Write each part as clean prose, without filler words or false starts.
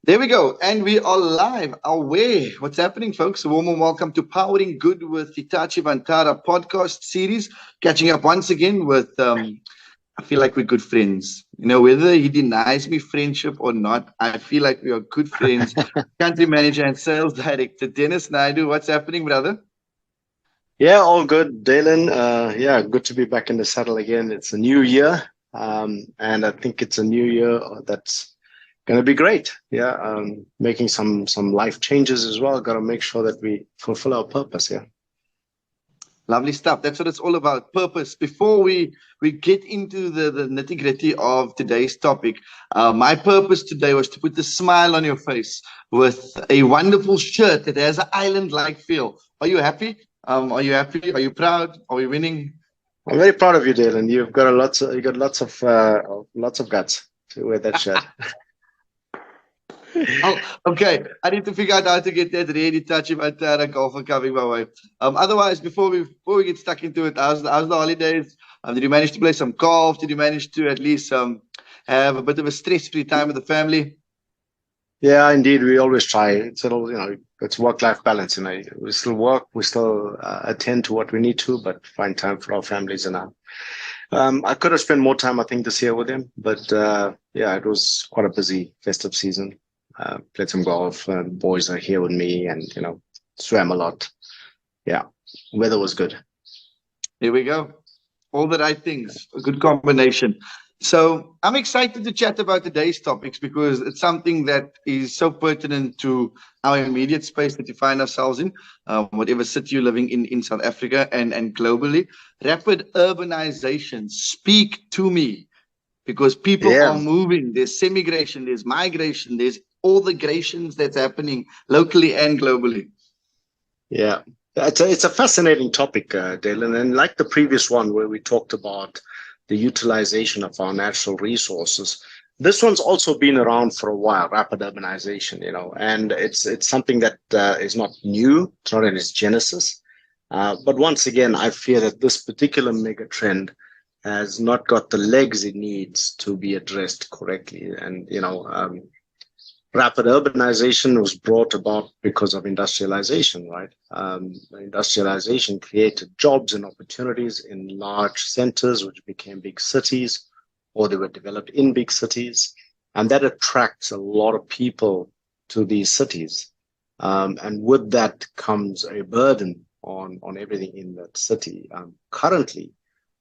There we go. And we are live. Away. What's happening, folks? A warm welcome to Powering Good with Hitachi Vantara podcast series. Catching up once again with, I feel like we're good friends. Whether he denies me friendship or not, I feel like we are good friends. Country manager and sales director, Dennis Naidoo. What's happening, brother? Yeah, all good, Dalin. Yeah, good to be back in the saddle again. It's a new year, and I think it's a new year that's going to be great. Yeah, making some life changes as well. Got to make sure that we fulfill our purpose. Yeah. Lovely stuff. That's what it's all about. Purpose. Before we get into the nitty-gritty of today's topic, my purpose today was to put a smile on your face with a wonderful shirt that has an island-like feel. Are you happy? Are you happy? Are you proud? Are we winning? I'm very proud of you, Dalin. You got lots of guts to wear that shirt. Oh, okay. I need to figure out how to get that ready. Touch Vantara golfer coming my way. Otherwise, before we get stuck into it, how's the holidays? Did you manage to play some golf? Did you manage to at least have a bit of a stress-free time with the family? Yeah, indeed. We always try. It's work-life balance. We still work, we still attend to what we need to, but find time for our families and our. I could have spent more time, I think, this year with them, but yeah, it was quite a busy festive season. Played some golf. Boys are here with me, and swam a lot. Yeah, weather was good. Here we go. All the right things. A good combination. So I'm excited to chat about today's topics because it's something that is so pertinent to our immediate space that we find ourselves in, whatever city you're living in South Africa and globally. Rapid urbanization. Speak to me, because people are Yeah, moving. There's semigration, there's migration, there's all the grations that's happening locally and globally. yeah. It's a fascinating topic, Dalen, and like the previous one where we talked about the utilization of our natural resources. This one's also been around for a while, rapid urbanization, and it's something that is not new. It's not in its genesis. But once again, I fear that this particular mega trend has not got the legs it needs to be addressed correctly. And, rapid urbanization was brought about because of industrialization, right? Industrialization created jobs and opportunities in large centers, which became big cities, or they were developed in big cities. And that attracts a lot of people to these cities. And with that comes a burden on everything in that city. Currently,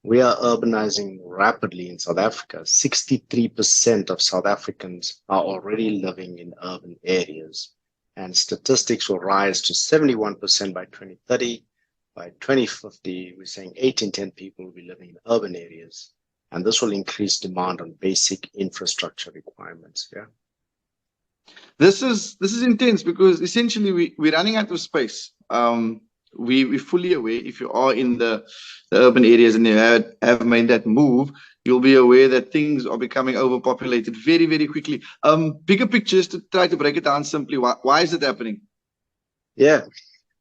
we are urbanizing rapidly in South Africa. 63% of South Africans are already living in urban areas, and statistics will rise to 71% by 2030. By 2050, we're saying 8 in 10 people will be living in urban areas, and this will increase demand on basic infrastructure requirements. Yeah. This is intense because essentially we're running out of space. We're fully aware. If you are in the urban areas and you have made that move, you'll be aware that things are becoming overpopulated very, very quickly. Bigger pictures, to try to break it down simply, why is it happening? Yeah.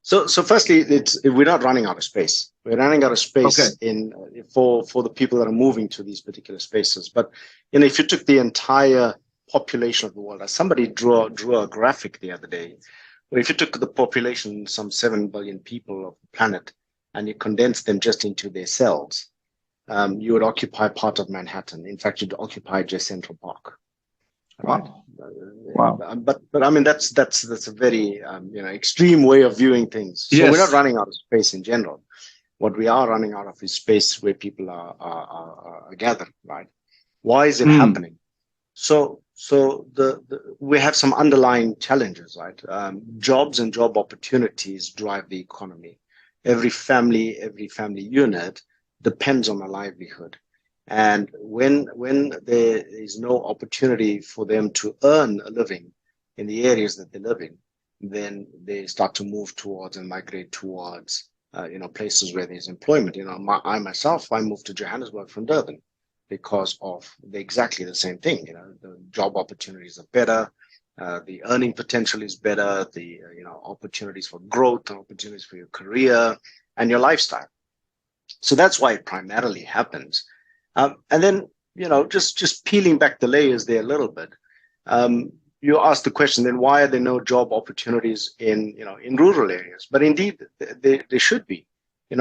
So firstly, we're not running out of space. We're running out of space for the people that are moving to these particular spaces. But if you took the entire population of the world, as somebody drew a graphic the other day, where if you took the population, some 7 billion people of the planet, and you condensed them just into their cells, you would occupy part of Manhattan. In fact, you'd occupy just Central Park. Right? Wow. But I mean that's a very extreme way of viewing things. So we're not running out of space in general. What we are running out of is space where people are gathered. Right? Why is it happening? So we have some underlying challenges, right? Jobs and job opportunities drive the economy. Every family unit depends on a livelihood. And when there is no opportunity for them to earn a living in the areas that they live in, then they start to move towards and migrate towards, places where there's employment. I myself moved to Johannesburg from Durban because of exactly the same thing. The job opportunities are better, the earning potential is better, the opportunities for growth, opportunities for your career and your lifestyle. So that's why it primarily happens. And then, just peeling back the layers there a little bit. you ask the question, then why are there no job opportunities in, in rural areas? But indeed, there should be.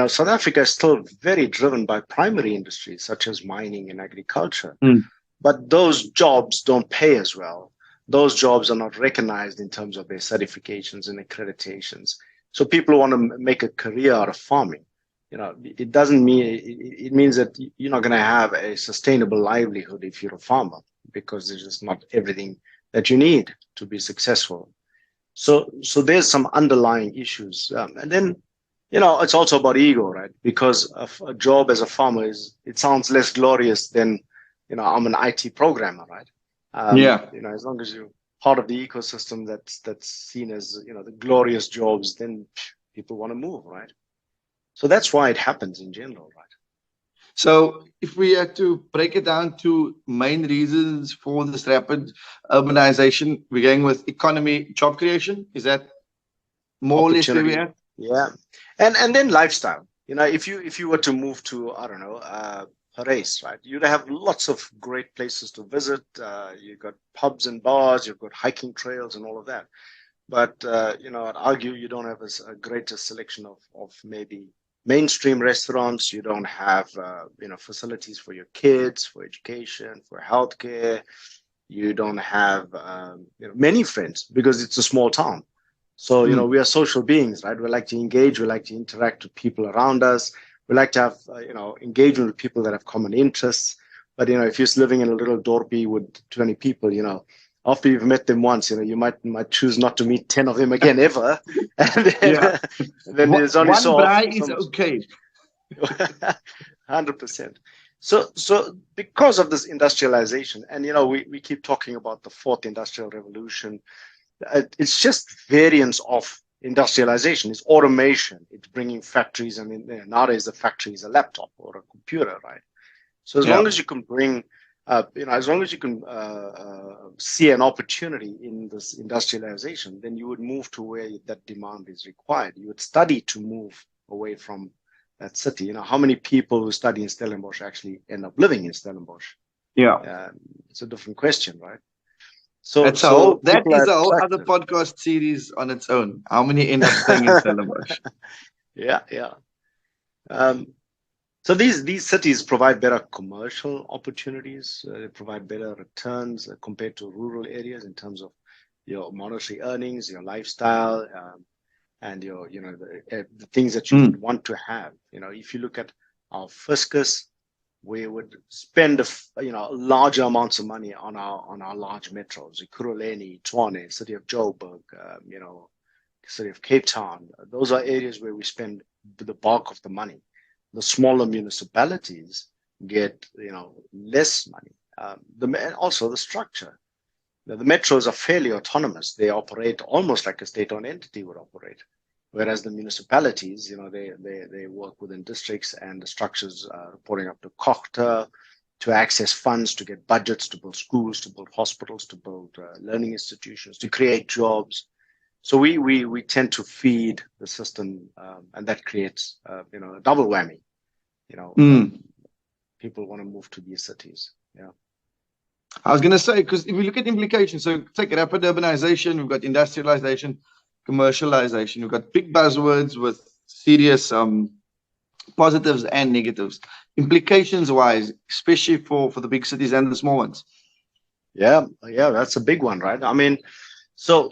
South Africa is still very driven by primary industries such as mining and agriculture. Mm. But those jobs don't pay as well. Those jobs are not recognized in terms of their certifications and accreditations. So people want to make a career out of farming. It doesn't mean, it means that you're not going to have a sustainable livelihood if you're a farmer, because there's just not everything that you need to be successful. So there's some underlying issues. And then, it's also about ego, right? Because a job as a farmer it sounds less glorious than, I'm an IT programmer, right? As long as you're part of the ecosystem that's seen as, the glorious jobs, then people want to move, right? So that's why it happens in general, right? So if we had to break it down to main reasons for this rapid urbanization, we're going with economy, job creation. Is that more or less where we're at? Yeah. And then lifestyle. If you were to move to, I don't know, Paris, right? You'd have lots of great places to visit. You've got pubs and bars, you've got hiking trails and all of that. But, I'd argue you don't have a greater selection of maybe mainstream restaurants. You don't have, facilities for your kids, for education, for healthcare. You don't have, many friends because it's a small town. So, we are social beings, right? We like to engage. We like to interact with people around us. We like to have, engagement with people that have common interests. But, if you're living in a little dorpy with 20 people, after you've met them once, you might choose not to meet 10 of them again ever. And then, then there's only one braai is okay. 100%. So because of this industrialization, and we keep talking about the fourth industrial revolution, it's just variants of industrialization. It's automation. It's bringing factories. I mean, nowadays a factory is a laptop or a computer, right? So as long as you can bring, as long as you can see an opportunity in this industrialization, then you would move to where that demand is required. You would study to move away from that city. How many people who study in Stellenbosch actually end up living in Stellenbosch? Yeah, it's a different question, right? That is a whole other podcast series on its own. How many end up staying in Stellenbosch? Yeah. So these cities provide better commercial opportunities. They provide better returns compared to rural areas in terms of your monetary earnings, your lifestyle, and your the things that you would want to have. If you look at our fiscus, we would spend larger amounts of money on our large metros, Ekurhuleni, Tshwane, city of Joburg, city of Cape Town. Those are areas where we spend the bulk of the money. The smaller municipalities get less money. And also the structure. The metros are fairly autonomous. They operate almost like a state-owned entity would operate. Whereas the municipalities, they work within districts, and the structures reporting up to COGTA to access funds, to get budgets, to build schools, to build hospitals, to build learning institutions, to create jobs. So we tend to feed the system, and that creates a double whammy. People want to move to these cities. Yeah. I was going to say, because if we look at implications, so take rapid urbanization, we've got industrialization, commercialization. We've got big buzzwords with serious positives and negatives. Implications wise, especially for the big cities and the small ones. Yeah, that's a big one, right? I mean, so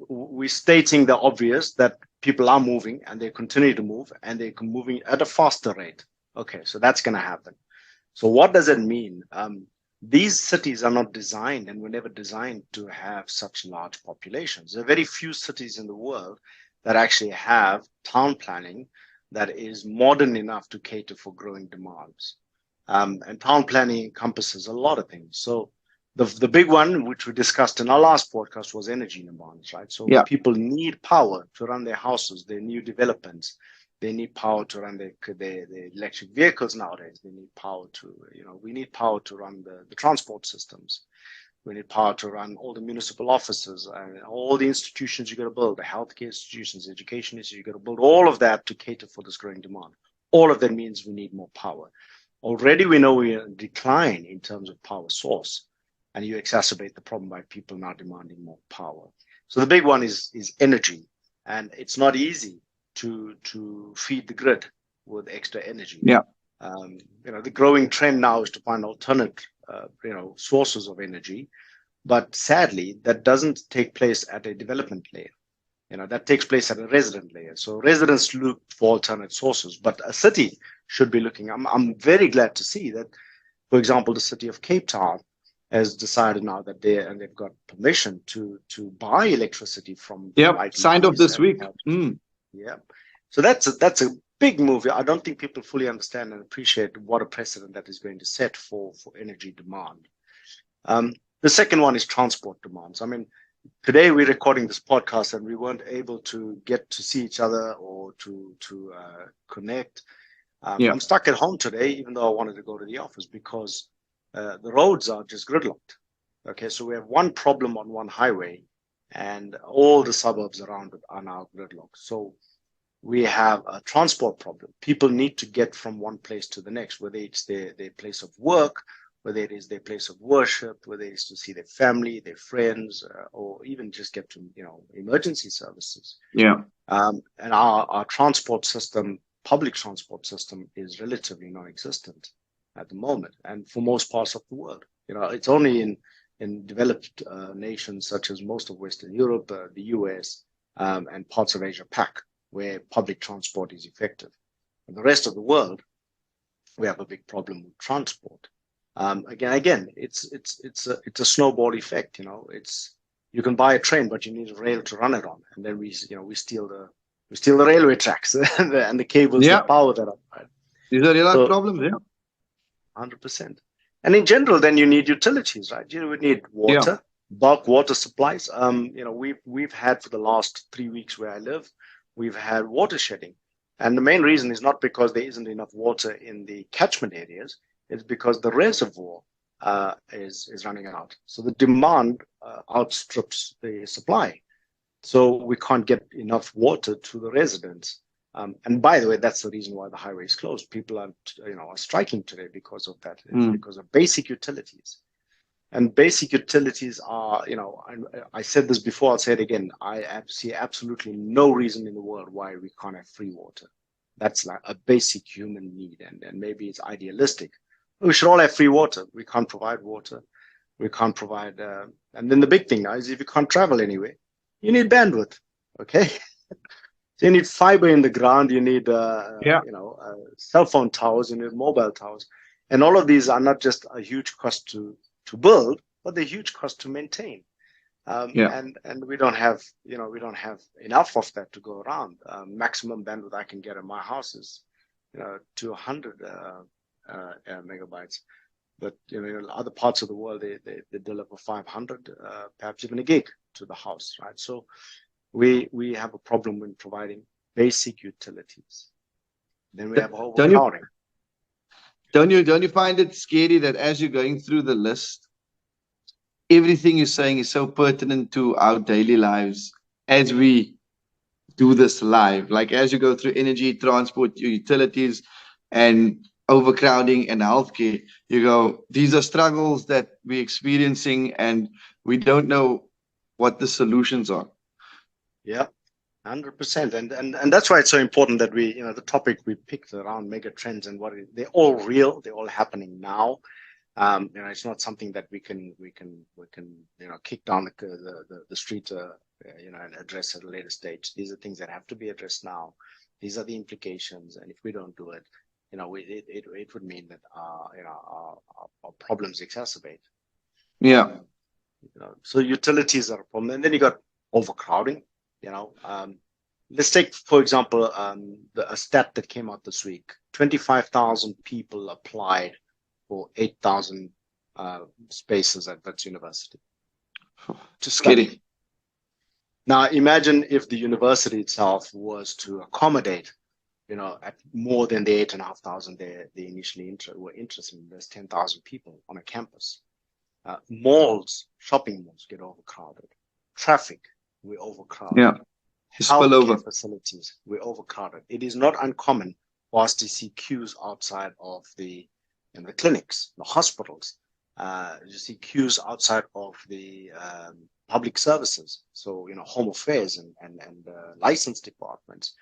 we're stating the obvious, that people are moving and they continue to move, and they're moving at a faster rate. Okay, so that's going to happen. So what does it mean? These cities are not designed, and were never designed to have such large populations. There are very few cities in the world that actually have town planning that is modern enough to cater for growing demands. And town planning encompasses a lot of things. So the big one, which we discussed in our last podcast, was energy demands, right? So people need power to run their houses, their new developments. They need power to run their electric vehicles nowadays. They need power to, we need power to run the transport systems. We need power to run all the municipal offices and all the institutions you got to build, the healthcare institutions, education institutions, you got to build all of that to cater for this growing demand. All of that means we need more power. Already we know we are in decline in terms of power source. and you exacerbate the problem by people now demanding more power. So the big one is energy, and it's not easy to feed the grid with extra energy. Yeah. The growing trend now is to find alternate sources of energy, but sadly that doesn't take place at a development layer. That takes place at a resident layer. So residents look for alternate sources, but a city should be looking. I'm very glad to see that, for example, the city of Cape Town has decided now that they've got permission to buy electricity from signed off this week. Yeah, so that's a big move. I don't think people fully understand and appreciate what a precedent that is going to set for energy demand. The second one is transport demands. I mean, today we're recording this podcast and we weren't able to get to see each other or to connect. I'm stuck at home today, even though I wanted to go to the office, because the roads are just gridlocked. Okay, so we have one problem on one highway and all the suburbs around it are now gridlocked. So we have a transport problem. People need to get from one place to the next, whether it's their place of work, whether it is their place of worship, whether it is to see their family, their friends, or even just get to, emergency services. Yeah. And our transport system, public transport system, is relatively non-existent at the moment, and for most parts of the world. It's only in developed nations such as most of Western Europe, the US, and parts of Asia Pac, where public transport is effective. In the rest of the world, we have a big problem with transport. Again, it's a snowball effect. You can buy a train, but you need a rail to run it on, and then we steal the railway tracks and the cables that power that up. Right? These are real problems, 100%. And in general, then you need utilities, right? We need water, bulk water supplies. We've had for the last 3 weeks where I live, we've had water shedding. And the main reason is not because there isn't enough water in the catchment areas, it's because the reservoir is running out. So the demand outstrips the supply. So we can't get enough water to the residents. And by the way, that's the reason why the highway is closed. People are striking today because of that. It's because of basic utilities. And basic utilities are, I said this before, I'll say it again. I see absolutely no reason in the world why we can't have free water. That's like a basic human need. And maybe it's idealistic. We should all have free water. We can't provide water. We can't provide. And then the big thing now is if you can't travel anywhere, you need bandwidth. Okay. So you need fiber in the ground, you need cell phone towers, you need mobile towers. And all of these are not just a huge cost to build, but they're huge cost to maintain. And we don't have enough of that to go around. Maximum bandwidth I can get in my house is 200 megabytes. But other parts of the world they deliver 500, perhaps even a gig to the house, right? So we have a problem in providing basic utilities. Then we have overcrowding. Don't you find it scary that as you're going through the list, everything you're saying is so pertinent to our daily lives as we do this live? Like as you go through energy, transport, utilities, and overcrowding and healthcare, you go, these are struggles that we're experiencing and we don't know what the solutions are. Yeah, 100%. And that's why it's so important that we, the topic we picked around mega trends and they're all real, they're all happening now. It's not something that we can kick down the street, and address at a later stage. These are things that have to be addressed now. These are the implications, and if we don't do it, it would mean that our problems exacerbate. Yeah. So utilities are a problem, and then you got overcrowding. Let's take, for example, a stat that came out this week. 25,000 people applied for 8,000 spaces at Wits University to study. Now, imagine if the university itself was to accommodate, at more than the 8,500 they initially were interested in. There's 10,000 people on a campus. Malls, shopping malls get overcrowded. Traffic, we're overcrowded. Yeah. Healthcare facilities, we're overcrowded. It is not uncommon for us to see queues outside of the clinics, the hospitals. You see queues outside of the public services. So, home affairs and license departments.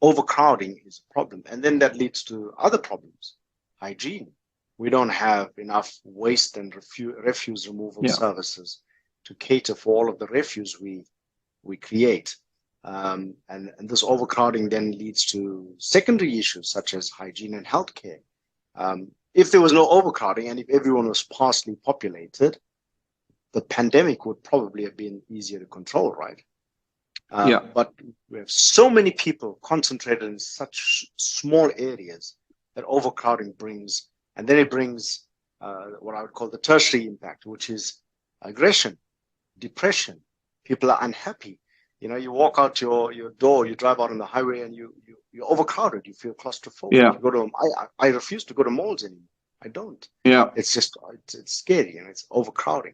Overcrowding is a problem. And then that leads to other problems. Hygiene. We don't have enough waste and refuse removal Yeah. services to cater for all of the refuse we create. And this overcrowding then leads to secondary issues such as hygiene and healthcare. If there was no overcrowding and if everyone was sparsely populated, the pandemic would probably have been easier to control, right? Yeah. But we have so many people concentrated in such small areas that overcrowding brings, and then it brings what I would call the tertiary impact, which is aggression, depression. People are unhappy. You walk out your door, you drive out on the highway, and you're overcrowded. You feel claustrophobic. Yeah. You go to I refuse to go to malls anymore. I don't. Yeah. It's just it's scary and it's overcrowding.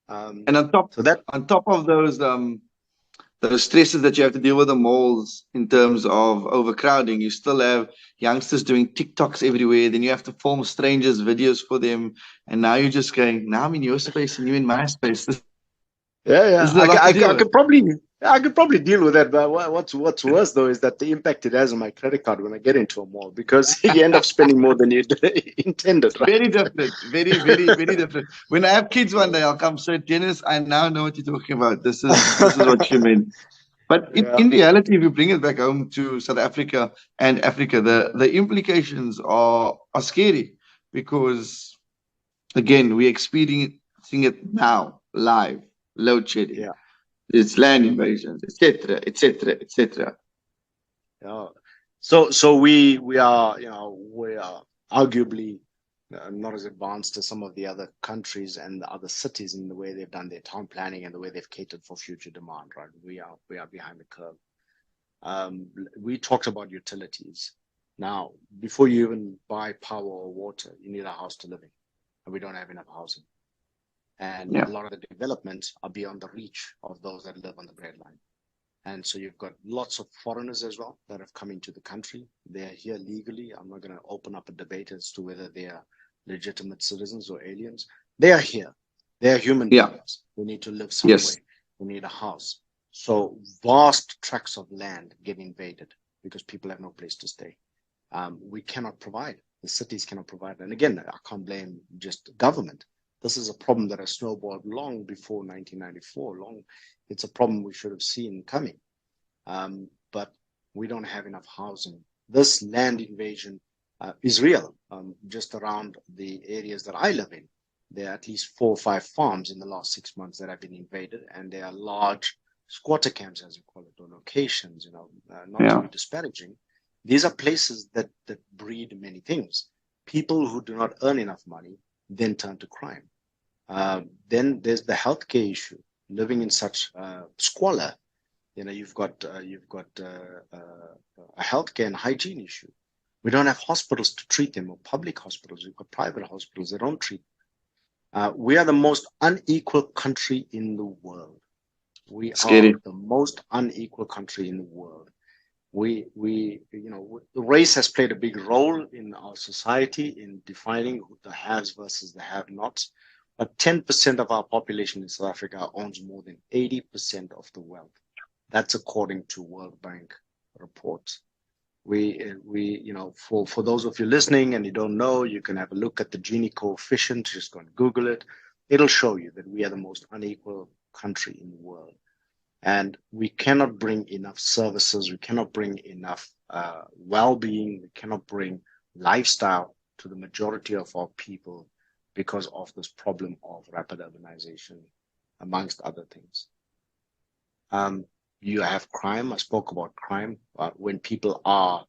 And on top So that on top of those stresses that you have to deal with the malls in terms of overcrowding, you still have youngsters doing TikToks everywhere. Then you have to film strangers' videos for them. And now you're just going, now I'm in your space and you're in my space. This yeah, is a lot to deal I with. could probably deal with that. But what's worse though is that the impact it has on my credit card when I get into a mall, because you end up spending more than you intended, right? Very different. Very, very, very different. When I have kids one day, I'll come say, Dennis, I now know what you're talking about. This is what you mean. But Yeah, in reality, if you bring it back home to South Africa and Africa, the implications are scary because, again, we're experiencing it now, live, load shedding, yeah, it's land invasions, etc., etc., etc. yeah. So we are we are arguably not as advanced as some of the other countries and the other cities in the way they've done their town planning and the way they've catered for future demand. Right, we are behind the curve. We talked about utilities. Now, before you even buy power or water, you need a house to live in, and we don't have enough housing. And Yeah, a lot of the developments are beyond the reach of those that live on the breadline. And so you've got lots of foreigners as well that have come into the country. They're here legally. I'm not going to open up a debate as to whether they are legitimate citizens or aliens. They are here. They are human yeah, beings. They need to live somewhere. yes, They need a house. So vast tracts of land get invaded because people have no place to stay. We cannot provide. The cities cannot provide. And again, I can't blame just government. This is a problem that has snowballed long before 1994. It's a problem we should have seen coming. But we don't have enough housing. This land invasion is real. Just around the areas that I live in, there are at least 4 or 5 farms in the last 6 months that have been invaded, and they are large squatter camps, as we call it, or locations. Not to yeah, be disparaging. These are places that breed many things. People who do not earn enough money then turn to crime. Then there's the healthcare issue. Living in such squalor, you've got a healthcare and hygiene issue. We don't have hospitals to treat them, or public hospitals. We've got private hospitals that don't treat. We are the most unequal country in the world. We are scary. the most unequal country in the world. Race has played a big role in our society in defining the haves versus the have-nots. But 10% of our population in South Africa owns more than 80% of the wealth. That's according to World Bank reports. For those of you listening and you don't know, you can have a look at the Gini coefficient. Just go and Google it. It'll show you that we are the most unequal country in the world. And we cannot bring enough services. We cannot bring enough well-being. We cannot bring lifestyle to the majority of our people because of this problem of rapid urbanization, amongst other things. You have crime. I spoke about crime. When people are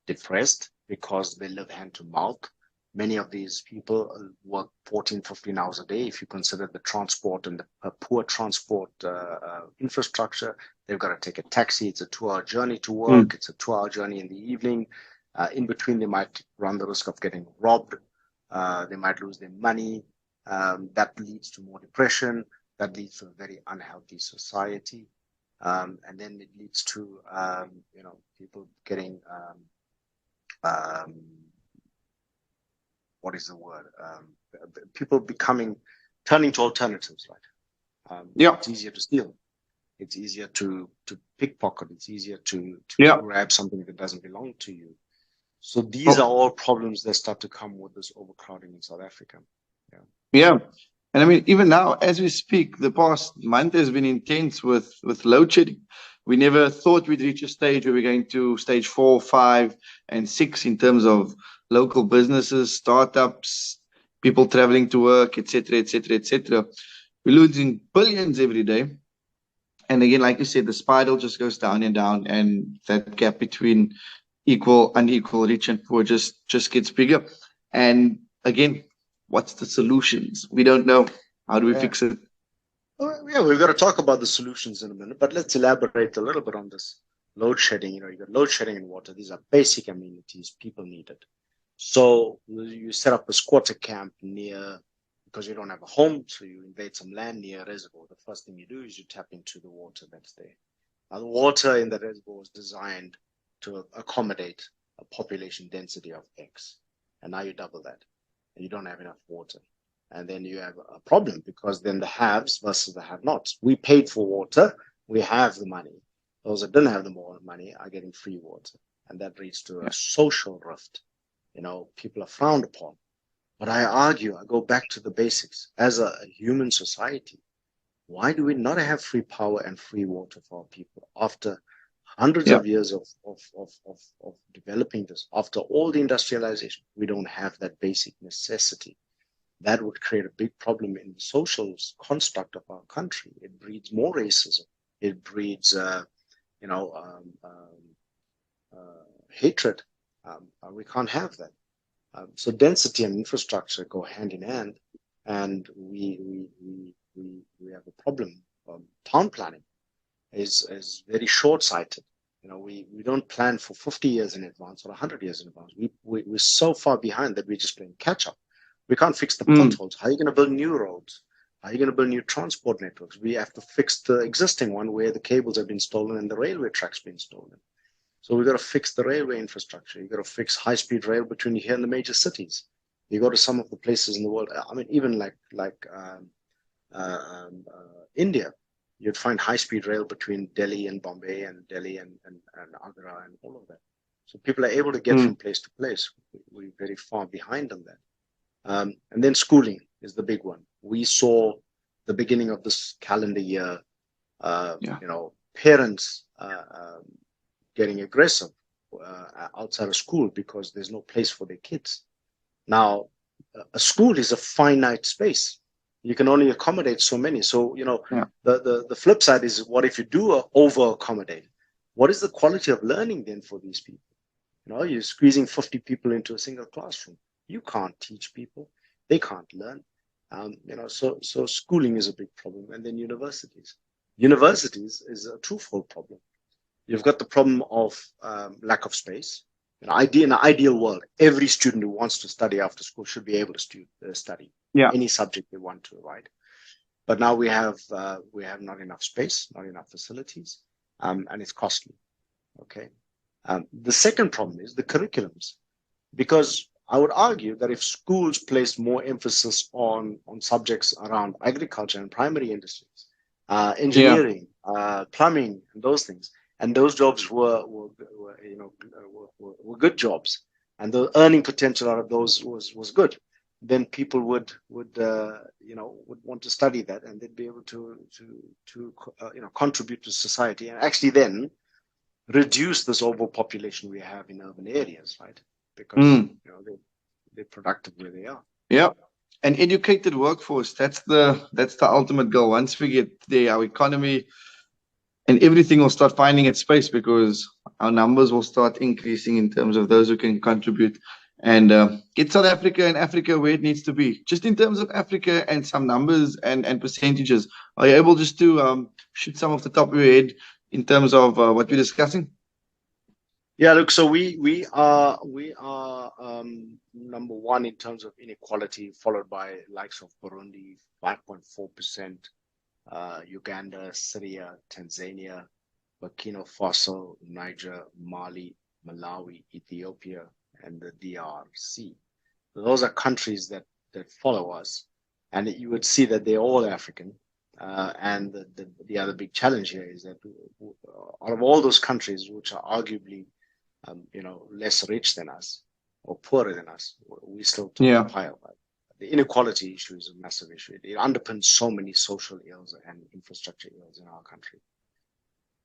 depressed because they live hand to mouth, many of these people work 14, 15 hours a day. If you consider the transport and the poor transport infrastructure, they've got to take a taxi. It's a 2-hour journey to work. It's a 2-hour journey in the evening. In between, they might run the risk of getting robbed. They might lose their money. That leads to more depression. That leads to a very unhealthy society. And then it leads to, people getting what is the word? People turning to alternatives, right? Yeah. It's easier to steal. It's easier to pickpocket. It's easier to Yeah. grab something that doesn't belong to you. So these Oh, are all problems that start to come with this overcrowding in South Africa. Yeah. yeah. And I mean, even now, as we speak, the past month has been intense with load shedding. We never thought we'd reach a stage where we're going to stage 4, 5, and 6 in terms of local businesses, startups, people traveling to work, etc., etc., etc. We're losing billions every day. And again, like you said, the spiral just goes down and down, and that gap between equal, unequal, rich and poor just gets bigger. And again, what's the solutions? We don't know. How do we Yeah. fix it? Yeah, we've got to talk about the solutions in a minute, but let's elaborate a little bit on this load shedding. You got load shedding in water. These are basic amenities people need it. So you set up a squatter camp near, because you don't have a home, so you invade some land near a reservoir. The first thing you do is you tap into the water that's there. Now, the water in the reservoir was designed to accommodate a population density of X, and now you double that, and you don't have enough water. And then you have a problem, because then the haves versus the have-nots. We paid for water. We have the money. Those that didn't have the more money are getting free water. And that leads to a social rift. People are frowned upon. But I argue, I go back to the basics. As a human society, why do we not have free power and free water for our people after hundreds Yeah. of years of developing this? After all the industrialization, we don't have that basic necessity. That would create a big problem in the social construct of our country. It breeds more racism. It breeds, hatred. We can't have that. So density and infrastructure go hand in hand, and we have a problem. Town planning is very short-sighted. We don't plan for 50 years in advance or 100 years in advance. We're so far behind that we're just playing catch up. We can't fix the potholes. How are you going to build new roads? How are you going to build new transport networks? We have to fix the existing one where the cables have been stolen and the railway tracks been stolen. So we've got to fix the railway infrastructure. You've got to fix high-speed rail between here and the major cities. You go to some of the places in the world. I mean, even like India, you'd find high-speed rail between Delhi and Bombay and Delhi and Agra and all of that. So people are able to get from place to place. We're very far behind on that. And then schooling is the big one. We saw the beginning of this calendar year, parents getting aggressive outside of school because there's no place for their kids. Now, a school is a finite space. You can only accommodate so many. So, the flip side is, what if you do over accommodate? What is the quality of learning then for these people? You're squeezing 50 people into a single classroom. You can't teach people. They can't learn. So schooling is a big problem. And then universities. Universities is a twofold problem. You've got the problem of lack of space. In an ideal world, every student who wants to study after school should be able to study any subject they want to, right? But now we have not enough space, not enough facilities, and it's costly. Okay. The second problem is the curriculums, because I would argue that if schools placed more emphasis on subjects around agriculture and primary industries, engineering, plumbing, and those things, and those jobs were good jobs, and the earning potential out of those was good, then people would want to study that, and they'd be able to contribute to society, and actually then reduce this overpopulation we have in urban areas, right? Because they're productive where they are. Yeah. An educated workforce, that's the ultimate goal. Once we get there, our economy and everything will start finding its space, because our numbers will start increasing in terms of those who can contribute and get South Africa and Africa where it needs to be. Just in terms of Africa and some numbers and percentages, are you able just to shoot some off the top of your head in terms of what we're discussing? Yeah, look, so we are number one in terms of inequality, followed by likes of Burundi, 5.4%, Uganda, Syria, Tanzania, Burkina Faso, Niger, Mali, Malawi, Ethiopia, and the DRC. those are countries that follow us, and you would see that they're all African. And the other big challenge here is that out of all those countries, which are arguably less rich than us or poorer than us, we still top the pile. The inequality issue is a massive issue. It underpins so many social ills and infrastructure ills in our country.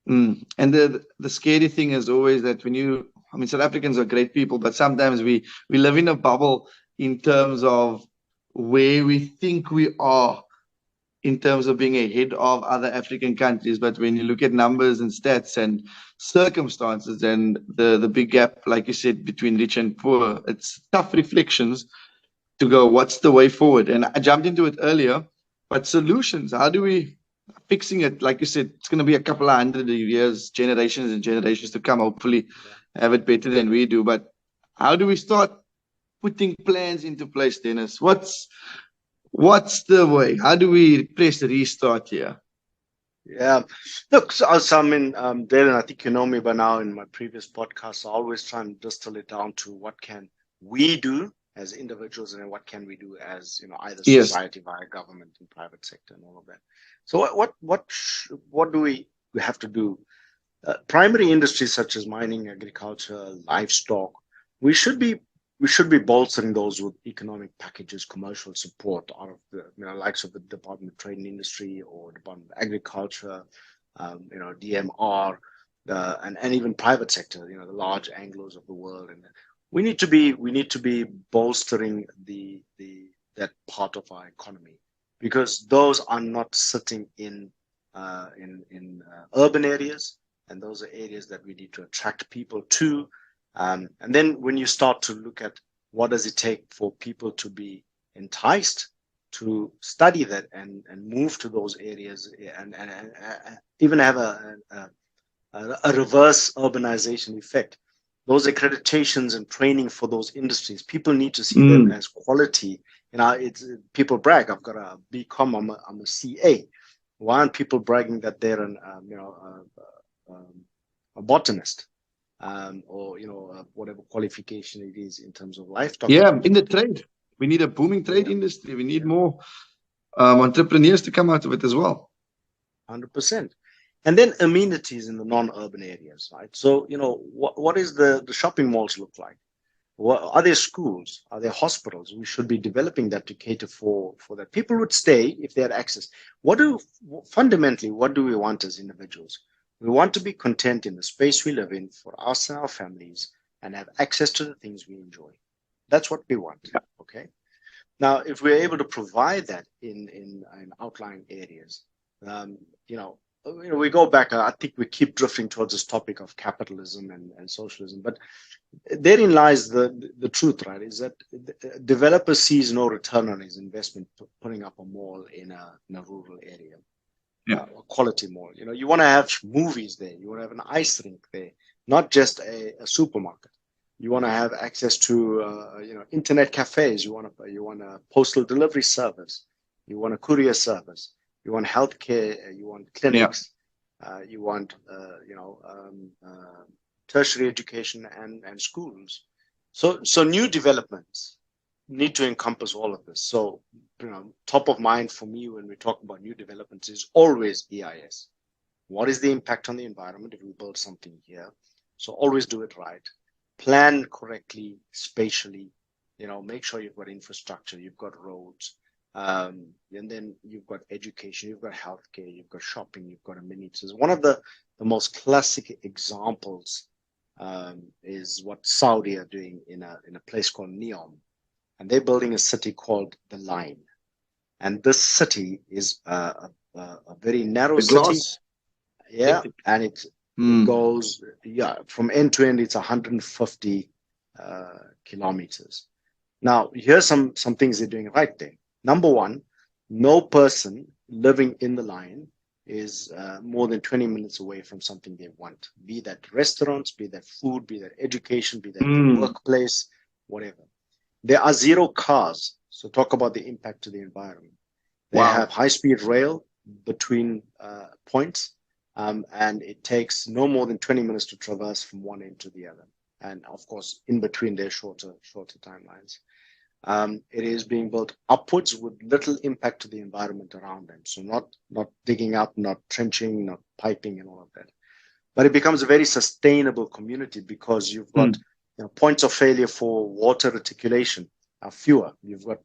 And the scary thing is always that South Africans are great people, but sometimes we live in a bubble in terms of where we think we are in terms of being ahead of other African countries. But when you look at numbers and stats and circumstances and the big gap, like you said, between rich and poor, it's tough reflections to go, what's the way forward? And I jumped into it earlier, but solutions, how do we fixing it? Like you said, it's going to be a couple of hundred years, generations and generations to come, hopefully have it better than we do. But how do we start putting plans into place, Dennis? What's the way? How do we press the restart here? Yeah, look, Dalin, I think you know me by now. In my previous podcasts, I always try and distill it down to what can we do as individuals, and then what can we do as either society, via government and private sector, and all of that. So what do we have to do? Primary industries such as mining, agriculture, livestock, we should be bolstering those with economic packages, commercial support out of the likes of the Department of Trade and Industry or Department of Agriculture, DMR, and even private sector, the large Anglos of the world. And we need to be bolstering that part of our economy, because those are not sitting in urban areas, and those are areas that we need to attract people to. And then when you start to look at what does it take for people to be enticed to study that and move to those areas, and even have a reverse urbanization effect. Those accreditations and training for those industries, people need to see them as quality. People brag, I've got a BCom, I'm a CA. Why aren't people bragging that they're a botanist? Or whatever qualification it is in terms of livestock. Yeah, in the trade, we need a booming trade industry. We need more entrepreneurs to come out of it as well. 100%. And then amenities in the non-urban areas, right? So what is the shopping malls look like? Are there schools? Are there hospitals? We should be developing that to cater for that. People would stay if they had access. Fundamentally, what do we want as individuals? We want to be content in the space we live in for us and our families, and have access to the things we enjoy. That's what we want. Okay. Now, if we're able to provide that in outlying areas, we go back. I think we keep drifting towards this topic of capitalism and socialism, but therein lies the truth, right? Is that the developer sees no return on his investment putting up a mall in a rural area. A quality mall. You want to have movies there. You want to have an ice rink there, not just a supermarket. You want to have access to internet cafes. You want a postal delivery service. You want a courier service. You want healthcare. You want clinics. You want tertiary education and schools. So new developments need to encompass all of this. So, top of mind for me when we talk about new developments is always EIS. What is the impact on the environment if we build something here? So always do it right. Plan correctly, spatially, make sure you've got infrastructure, you've got roads, and then you've got education, you've got healthcare, you've got shopping, you've got amenities. One of the most classic examples is what Saudi are doing in a place called Neom. And they're building a city called the Line. And this city is a very narrow city. Yeah. And it goes, from end to end, it's 150 kilometers. Now, here's some things they're doing right there. Number one, no person living in the Line is more than 20 minutes away from something they want. Be that restaurants, be that food, be that education, be that the workplace, whatever. There are zero cars. So talk about the impact to the environment. They have high-speed rail between points, and it takes no more than 20 minutes to traverse from one end to the other. And of course, in between, there's shorter timelines. It is being built upwards with little impact to the environment around them. So not digging up, not trenching, not piping and all of that. But it becomes a very sustainable community because you've got points of failure for water reticulation are fewer. You've got,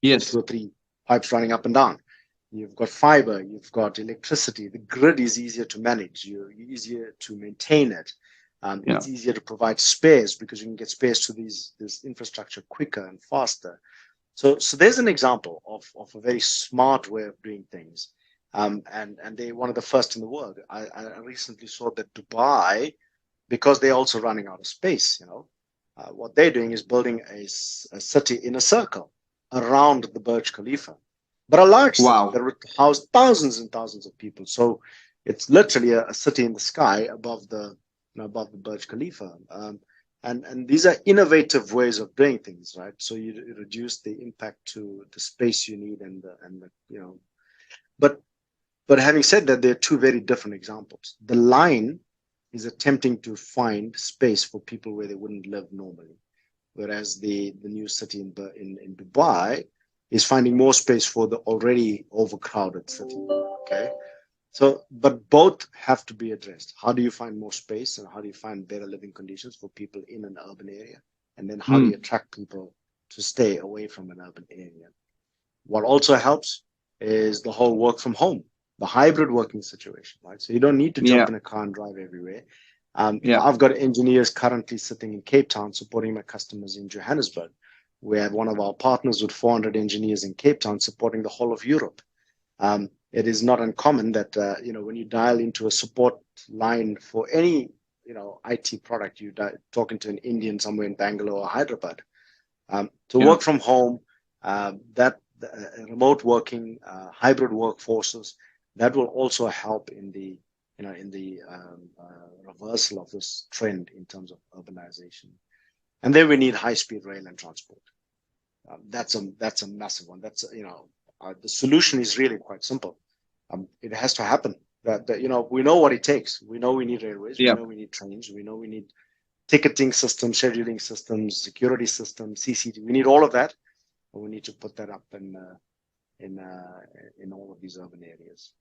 Yes. 2 or 3 pipes running up and down. You've got fiber, you've got electricity. The grid is easier to manage. You're easier to maintain it. It's easier to provide spares because you can get spares to this infrastructure quicker and faster. So there's an example of a very smart way of doing things. And they're one of the first in the world. I recently saw that Dubai, because they're also running out of space, what they're doing is building a city in a circle around the Burj Khalifa, but a large city that would house thousands and thousands of people. So it's literally a city in the sky above the Burj Khalifa. And these are innovative ways of doing things, right? So you reduce the impact to the space you need and but having said that, there are 2 very different examples. The line is attempting to find space for people where they wouldn't live normally, whereas the new city in Dubai is finding more space for the already overcrowded city. Okay, so but both have to be addressed. How do you find more space, and how do you find better living conditions for people in an urban area, and then how do you attract people to stay away from an urban area? What also helps is the whole work from home, the hybrid working situation, right? So you don't need to jump in a car and drive everywhere. I've got engineers currently sitting in Cape Town supporting my customers in Johannesburg. We have one of our partners with 400 engineers in Cape Town supporting the whole of Europe. It is not uncommon that when you dial into a support line for any IT product, you talking to an Indian somewhere in Bangalore or Hyderabad. To work from home, that remote working, hybrid workforces, that will also help in the reversal of this trend in terms of urbanization. And then we need high-speed rail and transport. That's a massive one. That's the solution is really quite simple. It has to happen. We know what it takes. We know we need railways. We know we need trains. We know we need ticketing systems, scheduling systems, security systems, CCTV. We need all of that, and we need to put that up in all of these urban areas.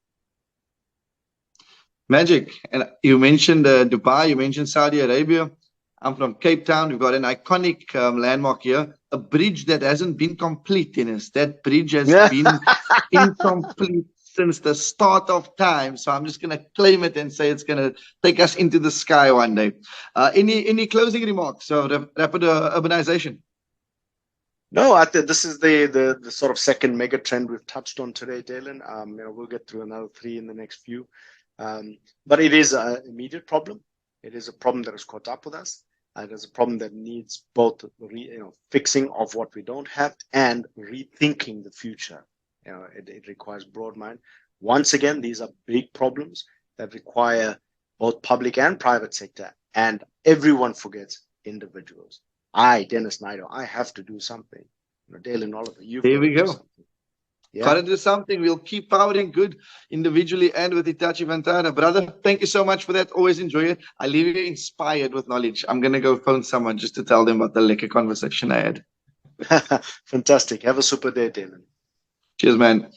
Magic. And you mentioned Dubai, you mentioned Saudi Arabia. I'm from Cape Town. We've got an iconic landmark here, a bridge that hasn't been complete, Ines. That bridge has been incomplete since the start of time. So I'm just going to claim it and say it's going to take us into the sky one day. Any closing remarks? So rapid urbanization. No, I think this is the sort of second mega trend we've touched on today, Dalin. We'll get through another 3 in the next few. But it is an immediate problem. It is a problem that has caught up with us. It is a problem that needs both fixing of what we don't have and rethinking the future. It requires broad mind. Once again, these are big problems that require both public and private sector, and everyone forgets individuals. Dennis Naidoo, I have to do something. Dalin Oliver, you've Here we go. Something. Yeah. Got to do something. We'll keep powering good individually and with Hitachi Vantara. Brother, thank you so much for that. Always enjoy it. I leave you inspired with knowledge. I'm going to go phone someone just to tell them about the lekker conversation I had. Fantastic. Have a super day, Dalin. Cheers, man.